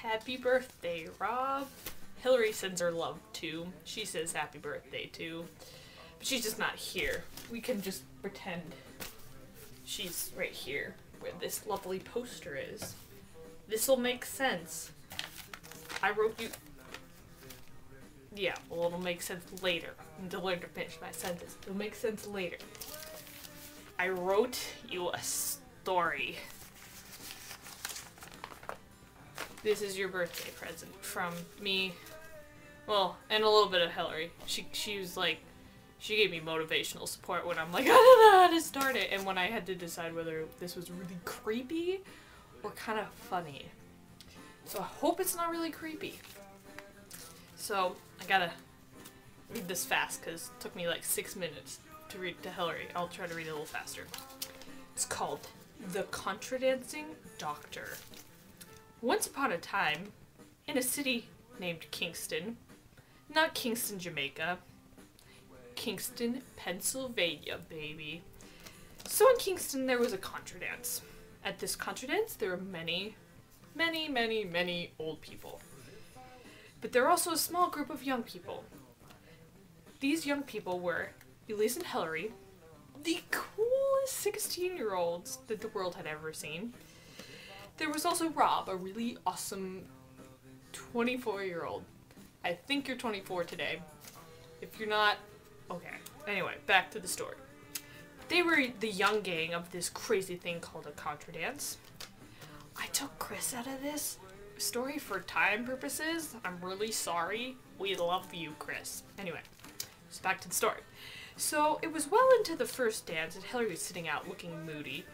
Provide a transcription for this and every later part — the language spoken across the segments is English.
Happy birthday, Rob. Hillary sends her love too. She says happy birthday too. But she's just not here. We can just pretend she's right here where this lovely poster is. This'll make sense. I wrote you... Yeah, well, it'll make sense later. I need to learn to finish my sentence. It'll make sense later. I wrote you a story. This is your birthday present from me. Well, and a little bit of Hillary. She was like, she gave me motivational support when I'm like, I don't know how to start it. And when I had to decide whether this was really creepy or kind of funny. So I hope it's not really creepy. So I gotta read this fast because it took me like 6 minutes to read to Hillary. I'll try to read it a little faster. It's called The Contradancing Doctor. Once upon a time, in a city named Kingston, not Kingston, Jamaica, Kingston, Pennsylvania, baby. So in Kingston, there was a contradance. At this contradance, there were many old people. But there were also a small group of young people. These young people were Elise and Hillary, the coolest 16-year-olds that the world had ever seen. There was also Rob, a really awesome 24-year-old. I think you're 24 today. If you're not, okay. Anyway, back to the story. They were the young gang of this crazy thing called a contradance. I took Chris out of this story for time purposes. I'm really sorry. We love you, Chris. Anyway, just back to the story. So it was well into the first dance and Hillary was sitting out looking moody.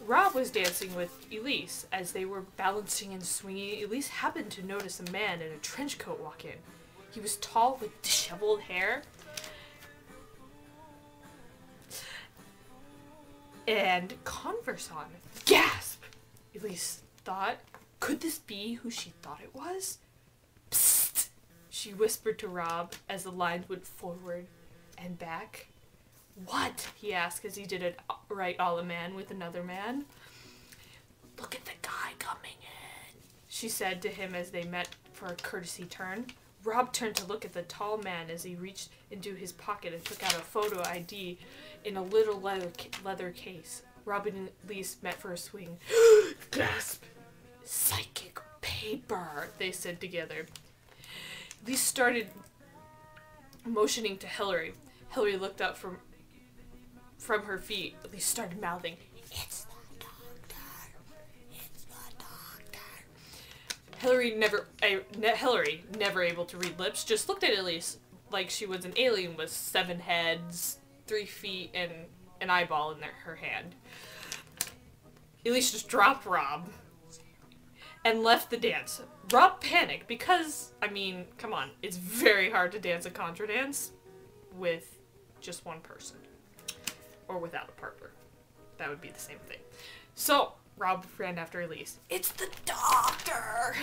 Rob was dancing with Elise. As they were balancing and swinging, Elise happened to notice a man in a trench coat walk in. He was tall with disheveled hair and Converse on. Gasp! Elise thought, could this be who she thought it was? Psst! She whispered to Rob as the lines went forward and back. What? He asked as he did it right all a man with another man. Look at the guy coming in, she said to him as they met for a courtesy turn. Rob turned to look at the tall man as he reached into his pocket and took out a photo ID in a little leather case. Rob and Elise met for a swing. Gasp! Psychic paper, they said together. Elise started motioning to Hillary. Hillary looked up from her feet. Elise started mouthing, "It's the doctor. It's the doctor." Hillary, never able to read lips, just looked at Elise like she was an alien with 7 heads, 3 feet, and an eyeball in her hand. Elise just dropped Rob and left the dance. Rob panicked because, I mean, come on, it's very hard to dance a contra dance with just one person. Or without a partner. That would be the same thing. So, Rob ran after Elise. "It's the doctor!"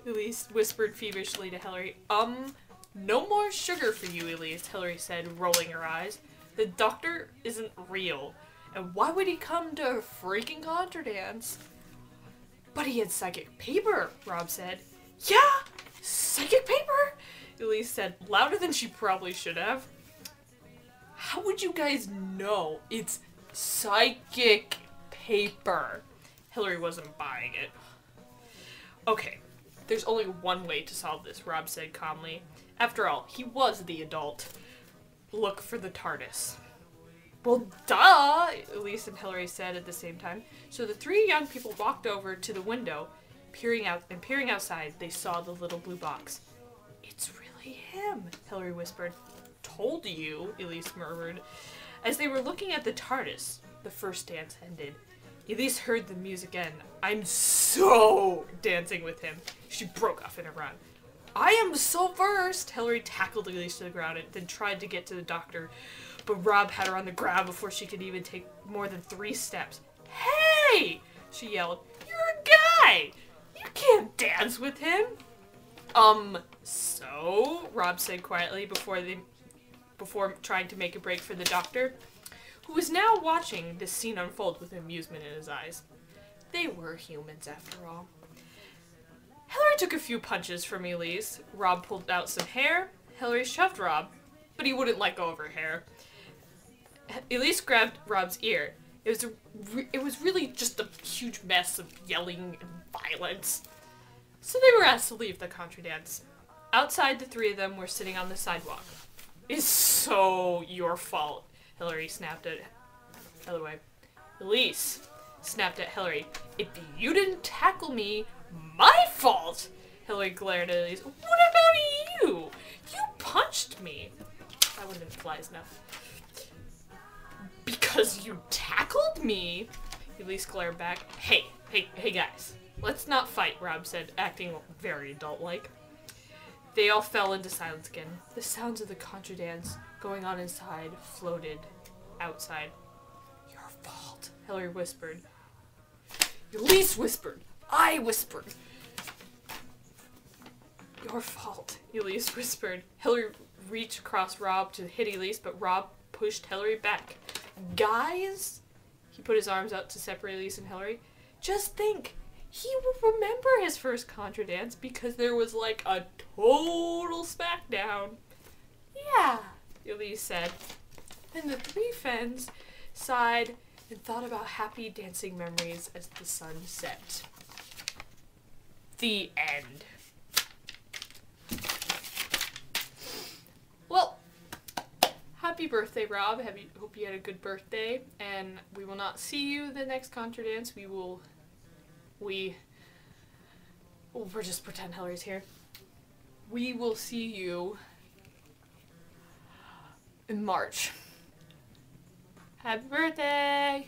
Elise whispered feverishly to Hillary. No more sugar for you, Elise," Hillary said, rolling her eyes. "The doctor isn't real. And why would he come to a freaking contra dance?" "But he had psychic paper," Rob said. "Yeah, psychic paper," Elise said, louder than she probably should have. "How would you guys know? It's psychic paper." Hillary wasn't buying it. "Okay, there's only one way to solve this," Rob said calmly. After all, he was the adult. "Look for the TARDIS." "Well, duh," Elise and Hillary said at the same time. So the 3 young people walked over to the window. Peering outside, they saw the little blue box. "It's really him," Hillary whispered. "Told you," Elise murmured. As they were looking at the TARDIS, the first dance ended. Elise heard the music end. "I'm so dancing with him." She broke off in a run. "I am so first." Hillary tackled Elise to the ground and then tried to get to the doctor, but Rob had her on the ground before she could even take more than 3 steps. "Hey!" she yelled. "You're a guy! You can't dance with him!" So?" Rob said quietly before trying to make a break for the doctor, who was now watching this scene unfold with amusement in his eyes. They were humans, after all. "Hillary took a few punches from Elise. Rob pulled out some hair. Hillary shoved Rob, but he wouldn't let go of her hair. Elise grabbed Rob's ear. It was really just a huge mess of yelling and violence. So they were asked to leave the contra dance. Outside, the three of them were sitting on the sidewalk. It's so your fault, Hillary snapped at Elise snapped at Hillary. If you didn't tackle me, my fault! Hillary glared at Elise. What about you? You punched me. That wouldn't have flies enough. Because you tackled me? Elise glared back. Hey guys. Let's not fight, Rob said, acting very adult-like. They all fell into silence again. The sounds of the contra dance going on inside floated outside. Your fault, Hillary whispered. Elise whispered. I whispered. Your fault, Elise whispered. Hillary reached across Rob to hit Elise, but Rob pushed Hillary back. Guys, he put his arms out to separate Elise and Hillary. Just think, he will remember his first contra dance because there was like a total smackdown. Yeah, Elise said. Then the three friends sighed and thought about happy dancing memories as the sun set. The end. Well, happy birthday, Rob. Hope you had a good birthday. And we will not see you the next contra dance. We'll just pretend Hillary's here. We will see you in March. Happy birthday!